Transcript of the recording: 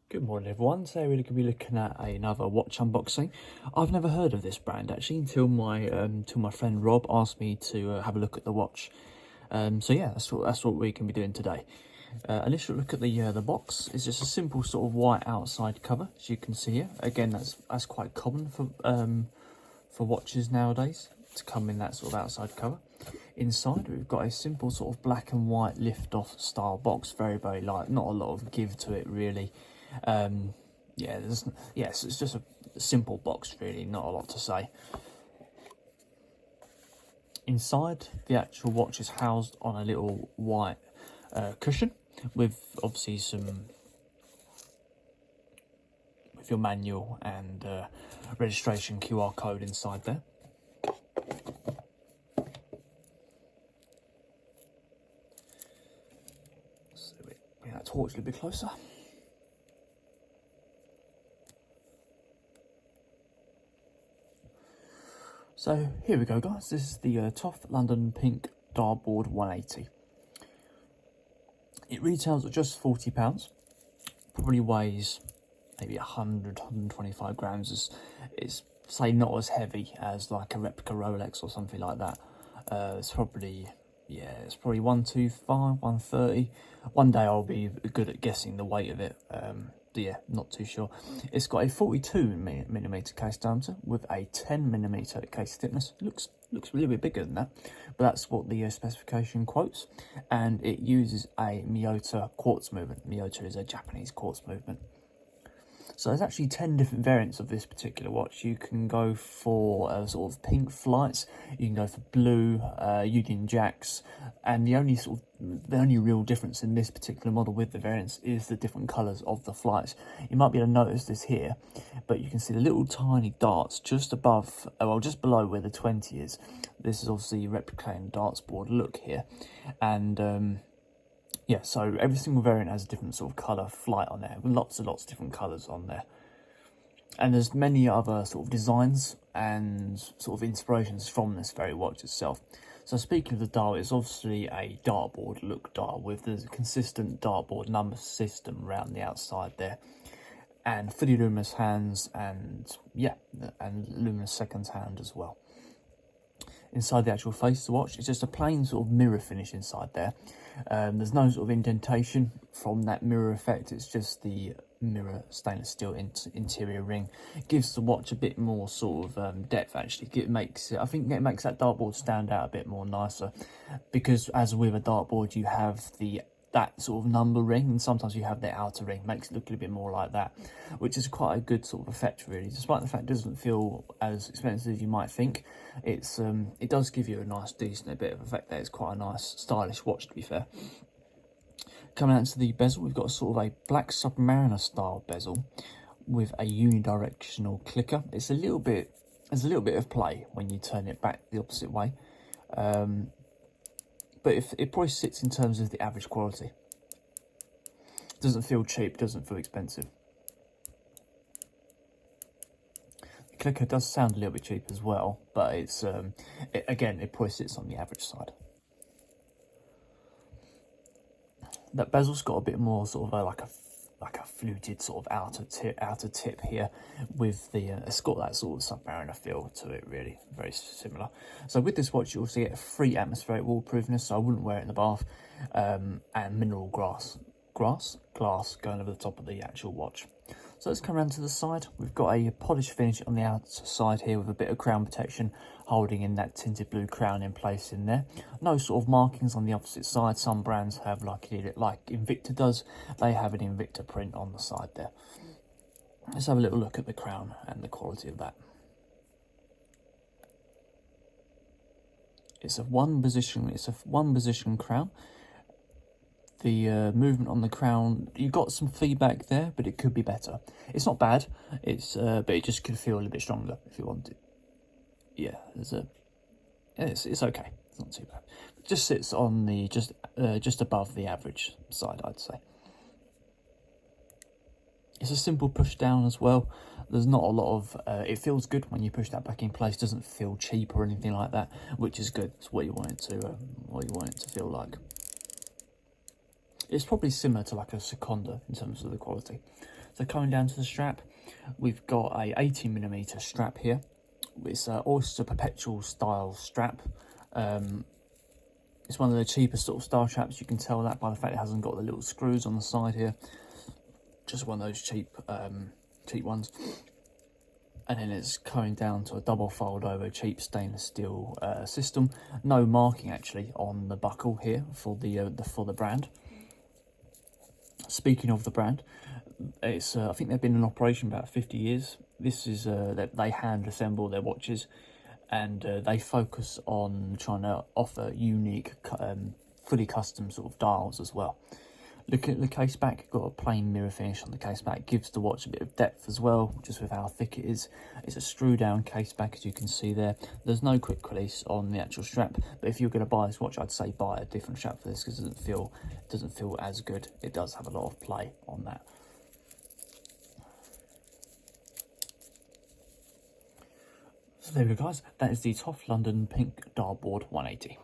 Good morning everyone, today we're going to be looking at another watch unboxing. I've never heard of this brand actually until my friend Rob asked me to have a look at the watch. So yeah, that's what we're going to be doing today. Initial look at the box is just a simple sort of white outside cover, as you can see here. Again, that's quite common for watches nowadays to come in that sort of outside cover. Inside we've got a simple sort of black and white lift-off style box, very light, not a lot of give to it really. Yes, it's just a simple box really, not a lot to say. Inside, the actual watch is housed on a little white cushion with obviously with your manual and registration QR code inside there. So bring that torch a little bit closer. So here we go guys, this is the Toff London Pink Dartboard 180. It retails at just £40, probably weighs maybe 125 grams. It's say not as heavy as like a replica Rolex or something like that. It's probably 125, 130. One day I'll be good at guessing the weight of it. Yeah, not too sure. It's got a 42mm case diameter with a 10mm case thickness. Looks a little bit bigger than that, but that's what the specification quotes. And it uses a Miyota quartz movement. Miyota is a Japanese quartz movement. So there's actually 10 different variants of this particular watch. You can go for sort of pink flights, you can go for blue, Union Jacks, and the only real difference in this particular model with the variants is the different colours of the flights. You might be able to notice this here, but you can see the little tiny darts just above, well, just below where the 20 is. This is obviously replicating darts board look here, and yeah, so every single variant has a different sort of colour flight on there, with lots and lots of different colours on there. And there's many other sort of designs and sort of inspirations from this very watch itself. So speaking of the dial, it's obviously a dartboard look dial with the consistent dartboard number system around the outside there. And fully luminous hands, and yeah, and luminous seconds hand as well. Inside the actual face of the watch, it's just a plain sort of mirror finish inside there. There's no sort of indentation from that mirror effect. It's just the mirror stainless steel interior ring. It gives the watch a bit more sort of depth actually. I think it makes that dartboard stand out a bit more nicer, because as with a dartboard you have that sort of number ring, and sometimes you have the outer ring. Makes it look a little bit more like that, which is quite a good sort of effect really. Despite the fact it doesn't feel as expensive as you might think, it does give you a nice decent bit of effect there. It's quite a nice stylish watch, to be fair. Coming out to the bezel, we've got sort of a black Submariner style bezel with a unidirectional clicker. There's a little bit of play when you turn it back the opposite way. But it probably sits in terms of the average quality. Doesn't feel cheap, doesn't feel expensive. The clicker does sound a little bit cheap as well, but it's again, it probably sits on the average side. That bezel's got a bit more sort of like a fluted sort of outer tip here, with the it's got that sort of Submariner feel to it, really very similar. So with this watch you also get a free atmospheric waterproofness, so I wouldn't wear it in the bath, and mineral glass going over the top of the actual watch. So let's come around to the side. We've got a polished finish on the outside here with a bit of crown protection holding in that tinted blue crown in place in there. No sort of markings on the opposite side. Some brands have, like Invicta does, they have an Invicta print on the side there. Let's have a little look at the crown and the quality of that. It's a one position crown. The movement on the crown, you got some feedback there, but it could be better. It's not bad. But it just could feel a little bit stronger if you wanted. Yeah, it's okay. It's not too bad. It just sits on the just above the average side, I'd say. It's a simple push down as well. There's not a lot of it feels good when you push that back in place. Doesn't feel cheap or anything like that, which is good. It's what you want it to feel like. It's probably similar to like a Sekonda in terms of the quality. So coming down to the strap, we've got a 18mm strap here. It's an Oyster Perpetual style strap. It's one of the cheapest sort of style straps. You can tell that by the fact it hasn't got the little screws on the side here. Just one of those cheap ones. And then it's coming down to a double fold over cheap stainless steel system. No marking actually on the buckle here for the brand. Speaking of the brand, it's I think they've been in operation about 50 years. This is they hand assemble their watches, and they focus on trying to offer unique, fully custom sort of dials as well. Look at the case back, got a plain mirror finish on the case back, gives the watch a bit of depth as well, just with how thick it is. It's a screw down case back, as you can see there. There's no quick release on the actual strap, but if you're going to buy this watch, I'd say buy a different strap for this, because it doesn't feel as good. It does have a lot of play on that. So there we go guys, that is the Toff London Pink Dartboard 180.